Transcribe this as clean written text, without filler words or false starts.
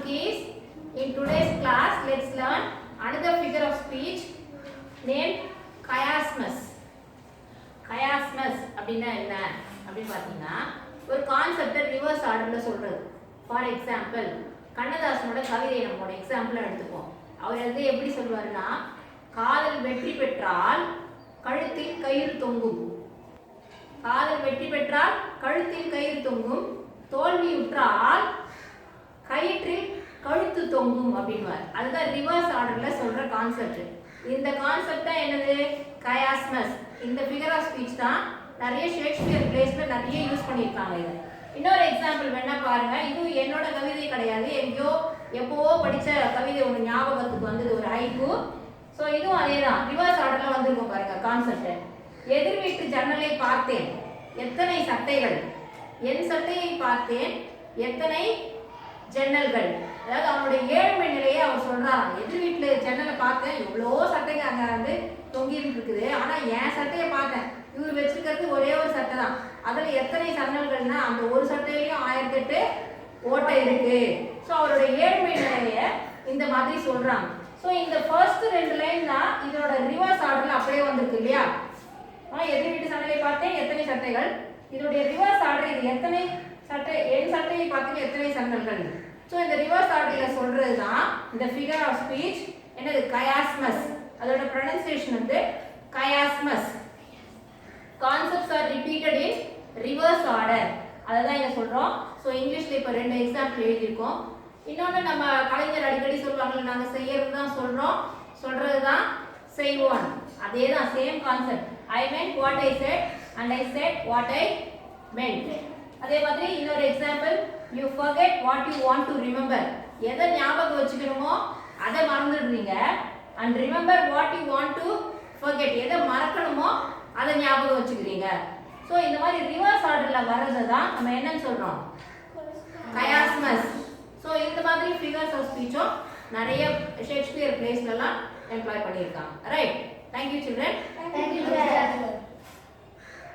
monkeys. In today's class, let's learn another figure of speech named chiasmus. Chiasmus அப்படினா என்ன அப்படி பாத்தீங்கன்னா ஒரு கான்செப்ட் ரிவர்ஸ் ஆர்டர்ல சொல்றது. ஃபார் எக்ஸாம்பிள் கண்ணதாசனோட கவிதையை நம்ம ஒரு எக்ஸாம்பிள் எடுத்துப்போம். அவர் வந்து எப்படி சொல்வாருன்னா, காதல் வெற்றி பெற்றால் கழுத்தில் கயிறு தொங்கும். காதல் வெற்றி பெற்றால் கழுத்தில் கயிறு தொங்கும், தோல்வியுற்றால் கயிற்றில் கழுத்து தொங்கும் அப்படின்வார். அதுதான் ரிவர்ஸ் ஆர்டர்ல சொல்ற கான்செப்ட். இந்த கான்செப்ட் தான் என்னது? கயாஸ்மஸ். இந்த ஃபிகர் ஆஃப் ஸ்பீச் தான் நிறைய ஷேக்ஸ்பியர் பிளேஸ்ல நிறைய யூஸ் பண்ணியிருக்காங்க. இதை இன்னொரு எக்ஸாம்பிள் வேணா பாருங்க. இது என்னோட கவிதை கிடையாது, எங்கேயோ எப்போவோ படிச்ச கவிதை ஒன்று ஞாபகத்துக்கு வந்தது, ஒரு ஹைக்கூ. ஸோ இதுவும் அதே தான், ரிவர்ஸ் ஆர்டர்ல வந்திருக்கும் பாருங்க கான்செப்ட். எதிர் வீட்டு ஜன்னலை பார்த்தேன், எத்தனை சட்டைகள். என் சட்டையை பார்த்தேன், எத்தனை ஜன்னல்கள். அதாவது அவனுடைய ஏழ்மை நிலையை அவர் சொல்றாராம். எதிர் வீட்டுல ஜன்னலை பார்த்தேன், எவ்வளோ சட்டைங்க அங்க வந்து தொங்கிட்டு இருக்குது, ஆனா என் சட்டையை பார்த்தேன், இவர் வச்சிருக்கிறது ஒரே ஒரு சட்டை தான், அதுல எத்தனை ஜன்னல்கள்னா அந்த ஒரு சட்டையிலையும் 1008 ஓட்டை இருக்கு. ஸோ அவருடைய ஏழ்மை நிலையை இந்த மாதிரி சொல்றாங்க. ஸோ இந்த ஃபர்ஸ்ட் 2 லைன் தான் இதோட ரிவர்ஸ் ஆர்டர்ல அப்படியே வந்திருக்கு இல்லையா? எதிர் வீட்டு சட்டையை பார்த்தேன், எத்தனை சட்டைகள். இதோடைய ரிவர்ஸ் ஆர்டர் இது எத்தனை சட்டை, என் சட்டையை பார்த்தீங்க எத்தனை சட்டங்கள். ஸோ இந்த ரிவர்ஸ் ஆர்டர்ல சொல்றது தான் இந்த ஃபிகர் ஆஃப் ஸ்பீச் என்னது? கயாஸ்மஸ். அதோட ப்ரொனன்சியேஷன் வந்து chiasmus. Concepts are repeated in reverse order. அதை தான் இங்க சொல்றோம். ஸோ இங்கிலீஷ்ல இப்போ 2 எக்ஸாம்பிள் எழுதியிருக்கோம். இன்னொன்று நம்ம கலைஞர் அடிக்கடி சொல்லுவாங்கல்ல, நாங்கள் செய்யறது தான் சொல்றோம், சொல்றது தான் செய்வோம். அதே தான், same concept. I meant what I said and I said what I meant. அதே மாதிரி இன்னொரு example, you forget what you want to remember. எதை ஞாபகம் வச்சுக்கணுமோ அதை மறந்துடுறீங்க. and remember what you want to forget. எதை மறக்கணுமோ அதை ஞாபகம் வச்சுக்கிறீங்க. ஸோ இந்த மாதிரி ரிவர்ஸ் ஆர்டர்ல வர்றது தான் நம்ம என்னன்னு சொல்றோம்? கயாஸ்மஸ். ஸோ இந்த மாதிரி ஃபிகர்ஸ் ஆஃப் ஸ்பீச்சும் நிறைய ஷேக்ஸ்பியர் பிளேஸ்லாம் எம்ப்ளாய் பண்ணியிருக்காங்க. Right? Thank you children. Thank you, teacher.